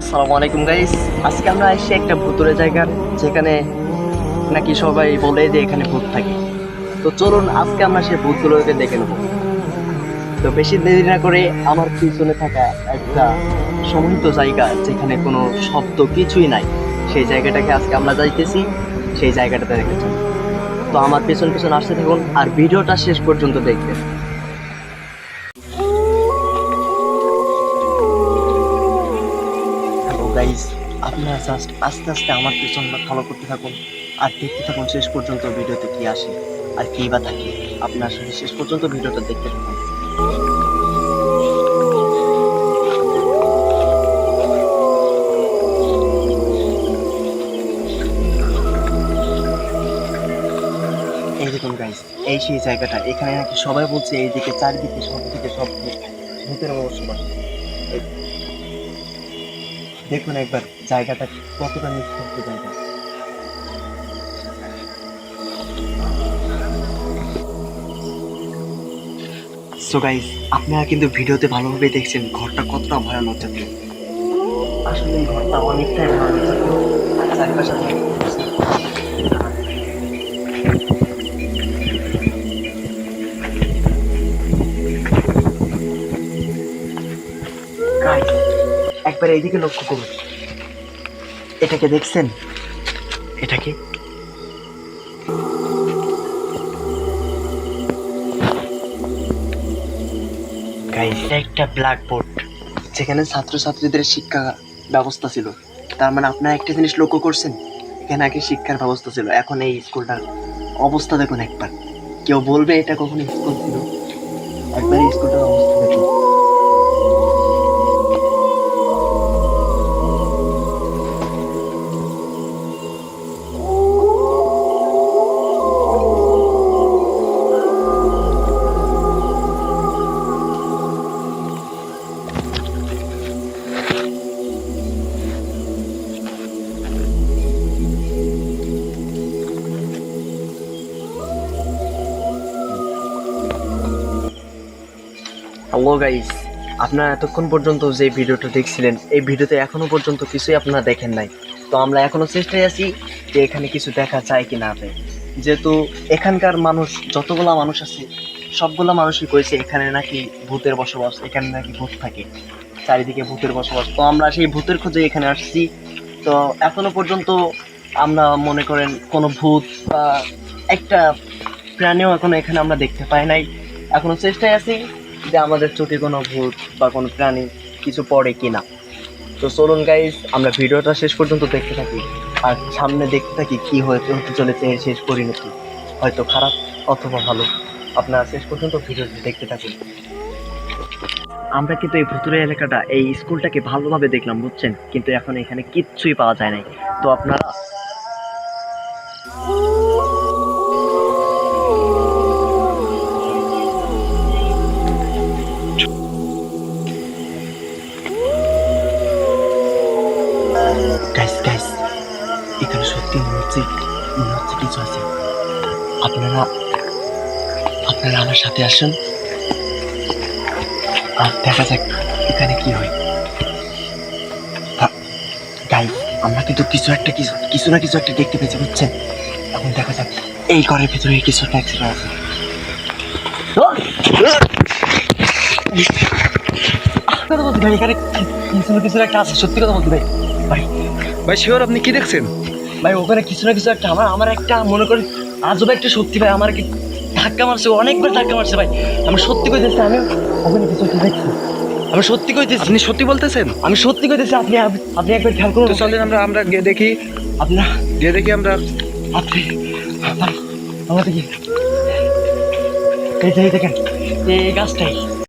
আসসালামু আলাইকুম গাইস। আজকে আমরা এসে একটা ভূতুরে জায়গা, যেখানে নাকি সবাই বলে যে এখানে ভূত থাকে। তো চলুন আজকে আমরা সেই ভূতগুলোকে দেখে নেব। তো বেশি দেরি না করে আমার পিছনে থাকা একটা সমুদ্র জায়গা, যেখানে কোনো শব্দ কিছুই নাই, সেই জায়গাটাকে আজকে আমরা যাইতেছি। সেই জায়গাটাতে দেখেছেন। তো আমার পেছন পেছন আসতে থাকুন আর ভিডিওটা শেষ পর্যন্ত দেখবেন। হ্যালো গাইস, আপনারা জাস্ট আস্তে আস্তে আমার পেছনটা ফলো করতে থাকুন আর দেখতে থাকুন শেষ পর্যন্ত ভিডিওতে কি আসে আর কি বা থাকে। আপনার সাথে শেষ পর্যন্ত ভিডিওটা দেখতে থাকুন। এই দেখুন গাইস, এই সেই জায়গাটা। এখানে নাকি সবাই বলছে এইদিকে চারিদিকে সব দিকে সব ভূতের বসবাস। এই দেখুন একবার জায়গাটা কতটা নিস্তব্ধ জায়গা। সো গাইস, আপনারা কিন্তু ভিডিওতে ভালোভাবে দেখছেন ঘরটা কতটা ভয়ানক জাতীয়। আসলে এই ঘরটা অনেকটাই ভয়ানক জাতীয়। আর চারপাশে গাইস, একবার এইদিকে লক্ষ্য করুন। এটাকে দেখছেন? এটাকে গাইস, এটা একটা ব্ল্যাকবোর্ড, যেখানে ছাত্রছাত্রীদের শিক্ষা ব্যবস্থা ছিল। তার মানে আপনারা একটা জিনিস লক্ষ্য করছেন, এখানে আগে শিক্ষার ব্যবস্থা ছিল, এখন এই স্কুলটার অবস্থা দেখুন একবার। কেউ বলবে এটা কখনো স্কুল ছিল? একবার এই স্কুলটার অবস্থা দেখুন। হ্যালো গাইস, আপনারা এতক্ষণ পর্যন্ত যে ভিডিওটা দেখছিলেন, এই ভিডিওতে এখনো পর্যন্ত কিছুই আপনারা দেখেন নাই। তো আমরা এখনো চেষ্টায় আছি যে এখানে কিছু দেখা যায় কি না যায়। যেহেতু এখানকার মানুষ, যতগুলা মানুষ আছে সবগুলা মানুষই কইছে এখানে নাকি ভূতের বসবাস, এখানে নাকি ভূত থাকে, চারিদিকে ভূতের বসবাস। তো আমরা সেই ভূতের খোঁজে এখানে আসছি। তো এখনো পর্যন্ত আমরা মনে করেন কোনো ভূত বা একটা প্রাণীও এখনো এখানে আমরা দেখতে পাই নাই। এখনো চেষ্টায় আছি যে আমাদের চোখে কোনো ভূত বা কোনো প্রাণী কিছু পড়ে কিনা। তো চলুন গাইস, আমরা ভিডিওটা শেষ পর্যন্ত দেখতে থাকি আর সামনে দেখতে থাকি কি হতে চলেছে এর শেষ পরিণতি, হয়তো খারাপ অথবা ভালো। আপনারা শেষ পর্যন্ত ভিডিওটি দেখতে থাকুন। আমরা কিন্তু এই ভুতুরে এলাকাটা, এই স্কুলটাকে ভালোভাবে দেখলাম, বুঝছেন, কিন্তু এখন এখানে কিচ্ছুই পাওয়া যায় নাই। তো আপনারা গাইস গাইস, এখানে সত্যি মনে হচ্ছে কিছু আছে। আপনারা আপনারা আমার সাথে আসুন আর দেখা যাক এখানে কি হয়। গাইস, আমরা কিন্তু কিছু না কিছু একটা দেখতে পেয়েছি, বুঝছেন। এখন দেখা যাক এই ঘরের ভিতরে কিছু একটা অ্যাক্সিডেন্ট আছে। কথা বলছি ভাই, এখানে কিছু না কিছু একটা আছে, সত্যি কথা বলছি ভাই। ভাই ভাই শিওর আপনি কি দেখছেন? ভাই ওখানে কিছু না কিছু একটা, আমার একটা মনে করেন আজব একটা সত্যি ভাই, আমার কি ধাক্কা মারছে, অনেকবার ধাক্কা মারছে ভাই। আমি সত্যি কইতেছি, আমি ওখানে কিছু একটা দেখছি। আমি সত্যি কইতেছি, আপনি সত্যি বলতেছেন? আমি সত্যি কইতেছি। আপনি আপনি একবার খেয়াল করুন। তো চলেন আমরা গিয়ে দেখি। আপনার গিয়ে দেখি আমরা। আপনি আমার দেখি এই যে দেখেন, এই গাছটাই